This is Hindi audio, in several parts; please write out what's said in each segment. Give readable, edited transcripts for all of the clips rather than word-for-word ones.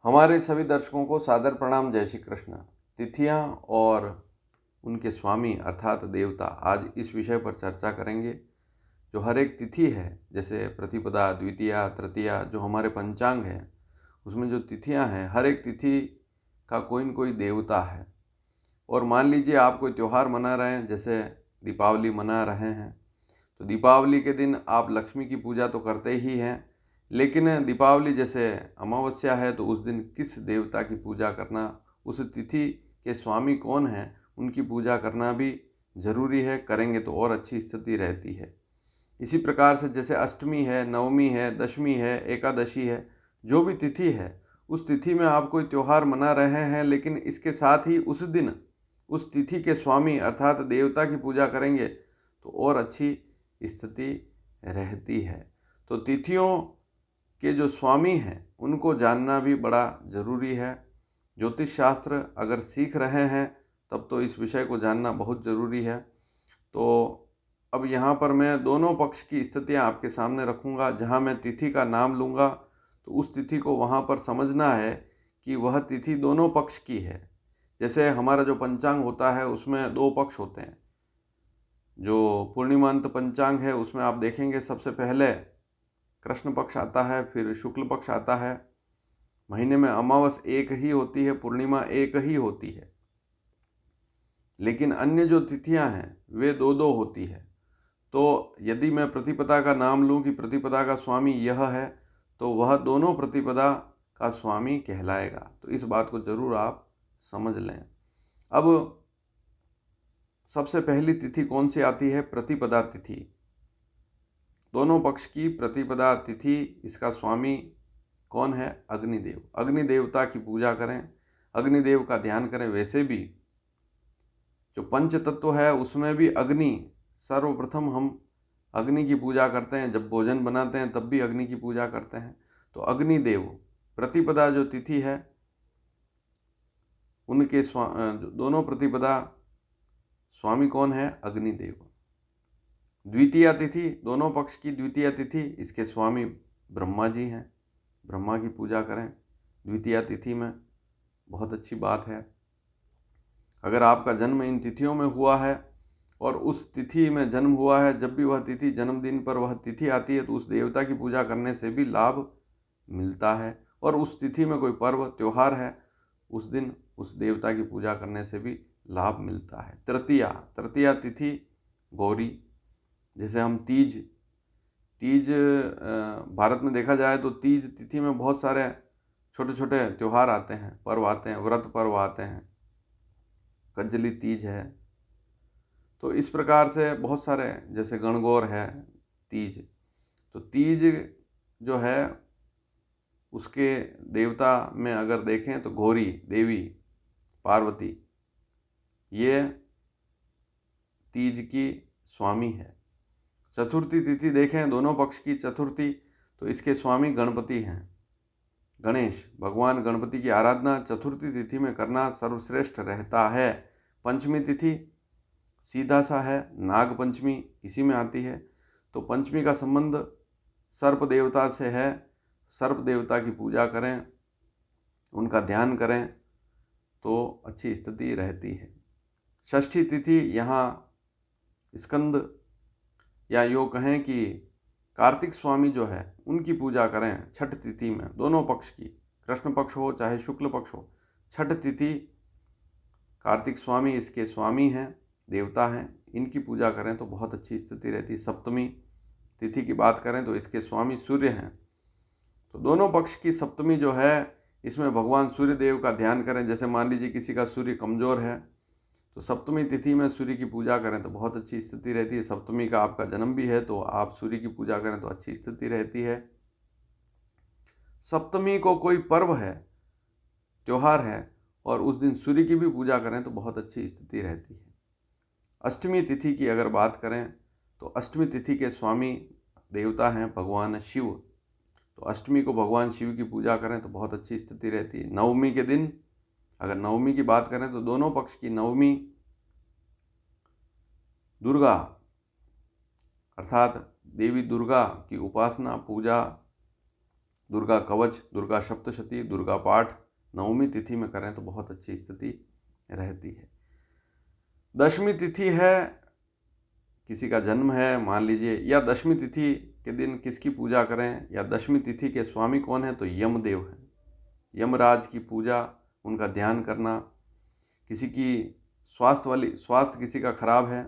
हमारे सभी दर्शकों को सादर प्रणाम। जय श्री कृष्ण। तिथियां और उनके स्वामी अर्थात देवता, आज इस विषय पर चर्चा करेंगे। जो हर एक तिथि है, जैसे प्रतिपदा, द्वितीया, तृतीया, जो हमारे पंचांग है उसमें जो तिथियां हैं, हर एक तिथि का कोई न कोई देवता है। और मान लीजिए आप कोई त्यौहार मना रहे हैं, जैसे दीपावली मना रहे हैं, तो दीपावली के दिन आप लक्ष्मी की पूजा तो करते ही हैं, लेकिन दीपावली जैसे अमावस्या है तो उस दिन किस देवता की पूजा करना, उस तिथि के स्वामी कौन हैं, उनकी पूजा करना भी जरूरी है। करेंगे तो और अच्छी स्थिति रहती है। इसी प्रकार से जैसे अष्टमी है, नवमी है, दशमी है, एकादशी है, जो भी तिथि है उस तिथि में आप कोई त्यौहार मना रहे हैं, लेकिन इसके साथ ही उस दिन उस तिथि के स्वामी अर्थात देवता की पूजा करेंगे तो और अच्छी स्थिति रहती है। तो तिथियों के जो स्वामी हैं उनको जानना भी बड़ा ज़रूरी है। ज्योतिष शास्त्र अगर सीख रहे हैं तब तो इस विषय को जानना बहुत ज़रूरी है। तो अब यहाँ पर मैं दोनों पक्ष की स्थितियाँ आपके सामने रखूँगा। जहाँ मैं तिथि का नाम लूँगा तो उस तिथि को वहाँ पर समझना है कि वह तिथि दोनों पक्ष की है। जैसे हमारा जो पंचांग होता है उसमें दो पक्ष होते हैं। जो पूर्णिमांत पंचांग है उसमें आप देखेंगे सबसे पहले कृष्ण पक्ष आता है, फिर शुक्ल पक्ष आता है। महीने में अमावस एक ही होती है, पूर्णिमा एक ही होती है, लेकिन अन्य जो तिथियां हैं वे दो दो होती है। तो यदि मैं प्रतिपदा का नाम लूँ कि प्रतिपदा का स्वामी यह है, तो वह दोनों प्रतिपदा का स्वामी कहलाएगा। तो इस बात को जरूर आप समझ लें। अब सबसे पहली तिथि कौन सी आती है? प्रतिपदा तिथि। दोनों पक्ष की प्रतिपदा तिथि, इसका स्वामी कौन है? अग्निदेव। अग्निदेवता की पूजा करें, अग्निदेव का ध्यान करें। वैसे भी जो पंच तत्व है उसमें भी अग्नि सर्वप्रथम, हम अग्नि की पूजा करते हैं। जब भोजन बनाते हैं तब भी अग्नि की पूजा करते हैं। तो अग्निदेव प्रतिपदा जो तिथि है उनके दोनों प्रतिपदा स्वामी कौन है? अग्निदेव। द्वितीया तिथि, दोनों पक्ष की द्वितीया तिथि, इसके स्वामी ब्रह्मा जी हैं। ब्रह्मा की पूजा करें द्वितीया तिथि में, बहुत अच्छी बात है। अगर आपका जन्म इन तिथियों में हुआ है और उस तिथि में जन्म हुआ है, जब भी वह तिथि, जन्मदिन पर वह तिथि आती है, तो उस देवता की पूजा करने से भी लाभ मिलता है। और उस तिथि में कोई पर्व त्यौहार है, उस दिन उस देवता की पूजा करने से भी लाभ मिलता है। तृतीया, तृतीया तिथि गौरी। जैसे हम तीज, तीज भारत में देखा जाए तो तीज तिथि में बहुत सारे छोटे छोटे त्यौहार आते हैं, पर्व आते हैं, व्रत पर्व आते हैं। कजली तीज है। तो इस प्रकार से बहुत सारे, जैसे गणगौर है, तीज। तो तीज जो है उसके देवता में अगर देखें तो गौरी देवी, पार्वती, ये तीज की स्वामी है। चतुर्थी तिथि देखें, दोनों पक्ष की चतुर्थी, तो इसके स्वामी गणपति हैं, गणेश। भगवान गणपति की आराधना चतुर्थी तिथि में करना सर्वश्रेष्ठ रहता है। पंचमी तिथि सीधा सा है, नाग पंचमी इसी में आती है। तो पंचमी का संबंध सर्प देवता से है। सर्प देवता की पूजा करें, उनका ध्यान करें तो अच्छी स्थिति रहती है। षष्ठी तिथि, यहाँ स्कंद या यूँ कहें कि कार्तिक स्वामी जो है उनकी पूजा करें छठ तिथि में, दोनों पक्ष की, कृष्ण पक्ष हो चाहे शुक्ल पक्ष हो। छठ तिथि कार्तिक स्वामी इसके स्वामी हैं, देवता हैं, इनकी पूजा करें तो बहुत अच्छी स्थिति रहती है। सप्तमी तिथि की बात करें तो इसके स्वामी सूर्य हैं। तो दोनों पक्ष की सप्तमी जो है इसमें भगवान सूर्य देव का ध्यान करें। जैसे मान लीजिए किसी का सूर्य कमज़ोर है तो सप्तमी तिथि में सूर्य की पूजा करें तो बहुत अच्छी स्थिति रहती है। सप्तमी का आपका जन्म भी है तो आप सूर्य की पूजा करें तो अच्छी स्थिति रहती है। सप्तमी को कोई पर्व है, त्यौहार है, और उस दिन सूर्य की भी पूजा करें तो बहुत अच्छी स्थिति रहती है। अष्टमी तिथि की अगर बात करें तो अष्टमी तिथि के स्वामी देवता हैं भगवान शिव। तो अष्टमी को भगवान शिव की पूजा करें तो बहुत अच्छी स्थिति रहती है। नवमी के दिन अगर नवमी की बात करें तो दोनों पक्ष की नवमी दुर्गा अर्थात देवी दुर्गा की उपासना, पूजा दुर्गा कवच, दुर्गा सप्तशती, दुर्गा पाठ नवमी तिथि में करें तो बहुत अच्छी स्थिति रहती है। दशमी तिथि है, किसी का जन्म है मान लीजिए, या दशमी तिथि के दिन किसकी पूजा करें, या दशमी तिथि के स्वामी कौन है, तो यमदेव हैं। यमराज की पूजा, उनका ध्यान करना। किसी की स्वास्थ्य किसी का खराब है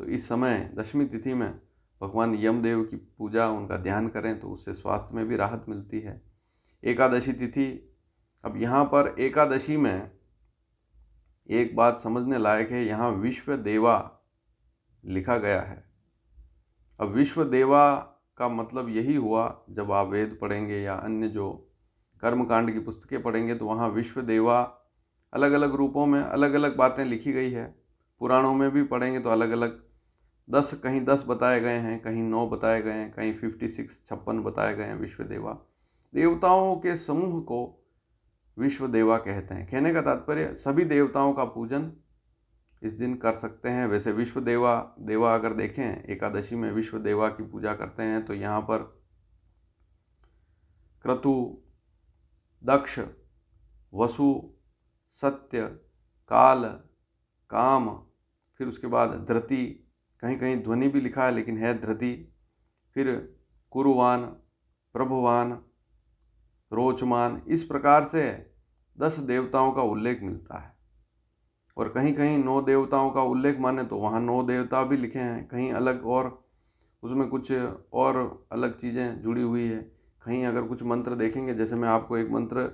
तो इस समय दशमी तिथि में भगवान यमदेव की पूजा, उनका ध्यान करें तो उससे स्वास्थ्य में भी राहत मिलती है। एकादशी तिथि, अब यहाँ पर एकादशी में एक बात समझने लायक है, यहाँ विश्व देवा लिखा गया है। अब विश्व देवा का मतलब यही हुआ, जब आप वेद पढ़ेंगे या अन्य जो कर्मकांड की पुस्तकें पढ़ेंगे तो वहाँ विश्व देवा अलग अलग रूपों में अलग अलग बातें लिखी गई है। पुराणों में भी पढ़ेंगे तो अलग अलग 10, कहीं 10 बताए गए हैं, कहीं 9 बताए गए हैं, कहीं 56 बताए गए हैं विश्व देवा। देवताओं के समूह को विश्व देवा कहते हैं। कहने का तात्पर्य सभी देवताओं का पूजन इस दिन कर सकते हैं। वैसे विश्व देवा अगर देखें, एकादशी में विश्व देवा की पूजा करते हैं तो यहाँ पर क्रतु, दक्ष, वसु, सत्य, काल, काम, फिर उसके बाद धृति, कहीं कहीं ध्वनि भी लिखा है लेकिन है धृति, फिर कुरुवान, प्रभुवान, रोचमान, इस प्रकार से 10 देवताओं का उल्लेख मिलता है। और कहीं कहीं 9 देवताओं का उल्लेख माने तो वहाँ 9 देवता भी लिखे हैं, कहीं अलग और उसमें कुछ और अलग चीज़ें जुड़ी हुई है। कहीं अगर कुछ मंत्र देखेंगे, जैसे मैं आपको एक मंत्र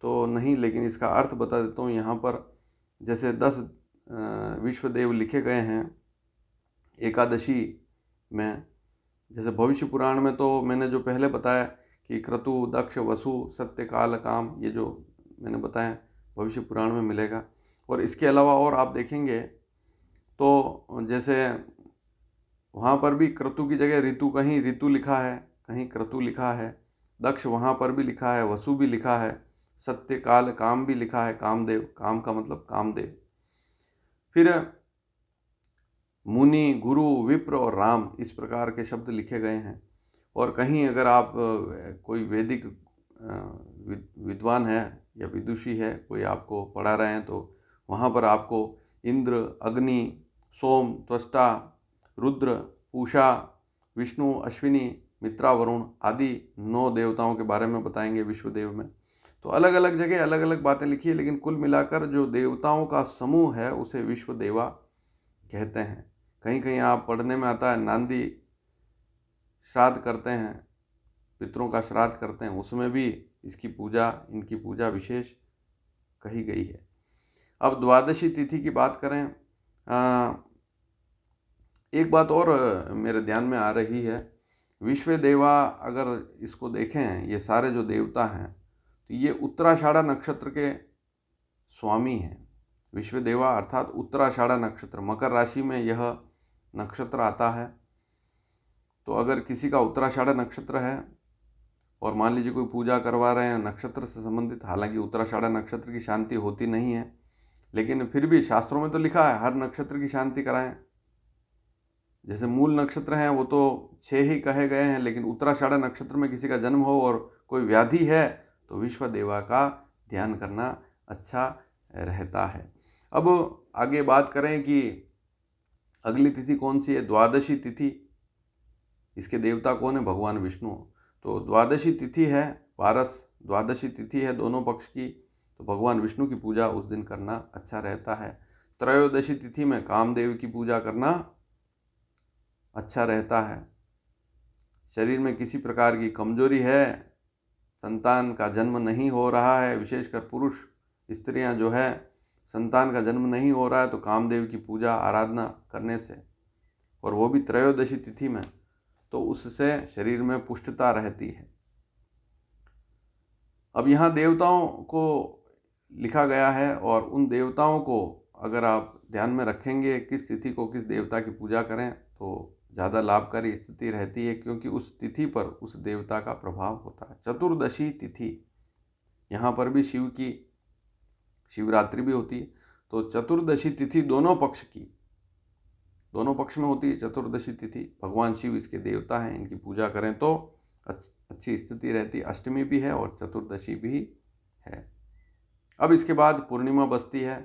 तो नहीं लेकिन इसका अर्थ बता देता हूँ। यहाँ पर जैसे 10 विश्व देव लिखे गए हैं एकादशी में, जैसे भविष्य पुराण में तो मैंने जो पहले बताया कि क्रतु, दक्ष, वसु, सत्य, काल, काम, ये जो मैंने बताया भविष्य पुराण में मिलेगा। और इसके अलावा और आप देखेंगे तो जैसे वहाँ पर भी क्रतु की जगह ऋतु, कहीं ऋतु लिखा है, कहीं क्रतु लिखा है, दक्ष वहाँ पर भी लिखा है, वसु भी लिखा है, सत्य, काल, काम भी लिखा है, कामदेव, काम का मतलब कामदेव। फिर मुनि, गुरु, विप्र और राम, इस प्रकार के शब्द लिखे गए हैं। और कहीं अगर आप कोई वैदिक विद्वान है या विदुषी है, कोई आपको पढ़ा रहे हैं तो वहाँ पर आपको इंद्र, अग्नि, सोम, त्वष्टा, रुद्र, पूषा, विष्णु, अश्विनी, मित्रा, वरुण आदि 9 देवताओं के बारे में बताएंगे विश्वदेव में। तो अलग अलग जगह अलग अलग बातें लिखी है, लेकिन कुल मिलाकर जो देवताओं का समूह है उसे विश्व देवा कहते हैं। कहीं कहीं आप पढ़ने में आता है नांदी श्राद्ध करते हैं, पितरों का श्राद्ध करते हैं, उसमें भी इसकी पूजा, इनकी पूजा विशेष कही गई है। अब द्वादशी तिथि की बात करें, एक बात और मेरे ध्यान में आ रही है। विश्व देवा अगर इसको देखें, ये सारे जो देवता हैं तो ये उत्तराषाढ़ा नक्षत्र के स्वामी हैं। विश्व देवा अर्थात उत्तराषाढ़ा नक्षत्र, मकर राशि में यह नक्षत्र आता है। तो अगर किसी का उत्तराषाढ़ा नक्षत्र है और मान लीजिए कोई पूजा करवा रहे हैं नक्षत्र से संबंधित, हालांकि उत्तराषाढ़ा नक्षत्र की शांति होती नहीं है, लेकिन फिर भी शास्त्रों में तो लिखा है हर नक्षत्र की शांति कराएं। जैसे मूल नक्षत्र हैं वो तो 6 ही कहे गए हैं, लेकिन उत्तराषाढ़ा नक्षत्र में किसी का जन्म हो और कोई व्याधि है तो विश्व देवा का ध्यान करना अच्छा रहता है। अब आगे बात करें कि अगली तिथि कौन सी है, द्वादशी तिथि। इसके देवता कौन है, भगवान विष्णु। तो द्वादशी तिथि है पारस, द्वादशी तिथि है दोनों पक्ष की, तो भगवान विष्णु की पूजा उस दिन करना अच्छा रहता है। त्रयोदशी तिथि में कामदेव की पूजा करना अच्छा रहता है। शरीर में किसी प्रकार की कमजोरी है, संतान का जन्म नहीं हो रहा है, विशेषकर पुरुष स्त्रियां जो है संतान का जन्म नहीं हो रहा है, तो कामदेव की पूजा आराधना करने से, और वो भी त्रयोदशी तिथि में, तो उससे शरीर में पुष्टता रहती है। अब यहाँ देवताओं को लिखा गया है और उन देवताओं को अगर आप ध्यान में रखेंगे किस तिथि को किस देवता की पूजा करें तो ज़्यादा लाभकारी स्थिति रहती है, क्योंकि उस तिथि पर उस देवता का प्रभाव होता है। चतुर्दशी तिथि, यहाँ पर भी शिव की शिवरात्रि भी होती है, तो चतुर्दशी तिथि दोनों पक्ष में होती है। चतुर्दशी तिथि भगवान शिव इसके देवता हैं, इनकी पूजा करें तो अच्छी स्थिति रहती, अष्टमी भी है और चतुर्दशी भी है। अब इसके बाद पूर्णिमा बसती है,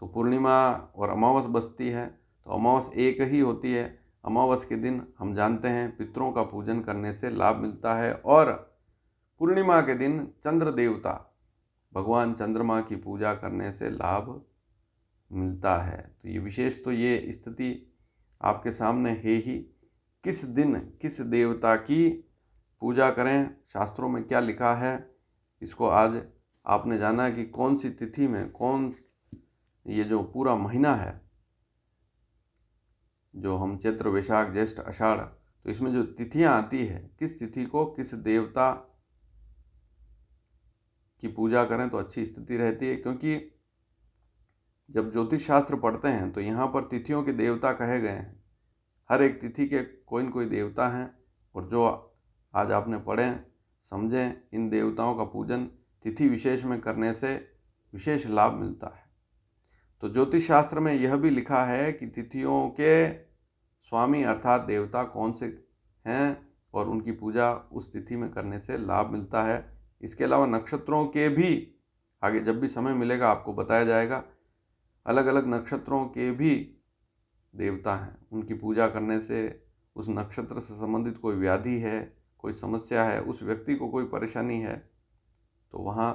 तो पूर्णिमा और अमावस बसती है, तो अमावस एक ही होती है। अमावस के दिन हम जानते हैं पितरों का पूजन करने से लाभ मिलता है, और पूर्णिमा के दिन चंद्र देवता भगवान चंद्रमा की पूजा करने से लाभ मिलता है। तो ये विशेष तो ये स्थिति आपके सामने है ही। किस दिन किस देवता की पूजा करें, शास्त्रों में क्या लिखा है, इसको आज आपने जाना कि कौन सी तिथि में ये जो पूरा महीना है, जो हम चैत्र वैशाख ज्येष्ठ आषाढ़, तो इसमें जो तिथियां आती है, किस तिथि को किस देवता की पूजा करें तो अच्छी स्थिति रहती है। क्योंकि जब ज्योतिष शास्त्र पढ़ते हैं तो यहाँ पर तिथियों के देवता कहे गए हैं। हर एक तिथि के कोई न कोई देवता हैं, और जो आज आपने पढ़ें समझें, इन देवताओं का पूजन तिथि विशेष में करने से विशेष लाभ मिलता है। तो ज्योतिष शास्त्र में यह भी लिखा है कि तिथियों के स्वामी अर्थात देवता कौन से हैं, और उनकी पूजा उस तिथि में करने से लाभ मिलता है। इसके अलावा नक्षत्रों के भी आगे जब भी समय मिलेगा आपको बताया जाएगा। अलग अलग नक्षत्रों के भी देवता हैं, उनकी पूजा करने से उस नक्षत्र से संबंधित कोई व्याधि है, कोई समस्या है, उस व्यक्ति को कोई परेशानी है, तो वहाँ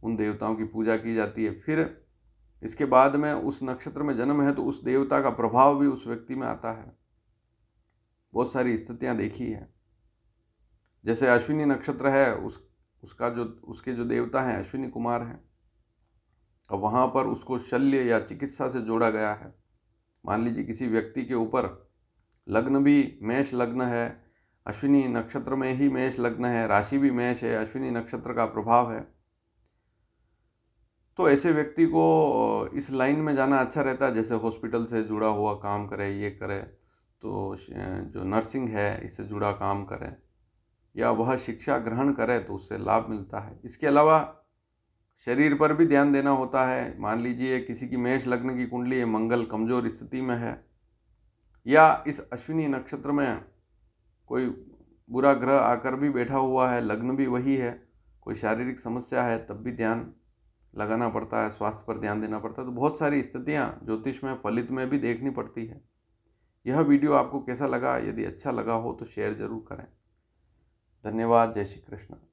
उन देवताओं की पूजा की जाती है। फिर इसके बाद में उस नक्षत्र में जन्म है तो उस देवता का प्रभाव भी उस व्यक्ति में आता है। बहुत सारी स्थितियाँ देखी है। जैसे अश्विनी नक्षत्र है, उसके जो देवता हैं अश्विनी कुमार हैं, और वहाँ पर उसको शल्य या चिकित्सा से जोड़ा गया है। मान लीजिए किसी व्यक्ति के ऊपर लग्न भी मेष लग्न है, अश्विनी नक्षत्र में ही मेष लग्न है, राशि भी मेष है, अश्विनी नक्षत्र का प्रभाव है, तो ऐसे व्यक्ति को इस लाइन में जाना अच्छा रहता है। जैसे हॉस्पिटल से जुड़ा हुआ काम करे, ये करे, तो जो नर्सिंग है इससे जुड़ा काम करे, या वह शिक्षा ग्रहण करे तो उससे लाभ मिलता है। इसके अलावा शरीर पर भी ध्यान देना होता है। मान लीजिए किसी की मेष लग्न की कुंडली है, मंगल कमजोर स्थिति में है, या इस अश्विनी नक्षत्र में कोई बुरा ग्रह आकर भी बैठा हुआ है, लग्न भी वही है, कोई शारीरिक समस्या है, तब भी ध्यान लगाना पड़ता है, स्वास्थ्य पर ध्यान देना पड़ता है। तो बहुत सारी स्थितियाँ ज्योतिष में फलित में भी देखनी पड़ती है। यह वीडियो आपको कैसा लगा? यदि अच्छा लगा हो तो शेयर जरूर करें। धन्यवाद। जय श्री कृष्ण।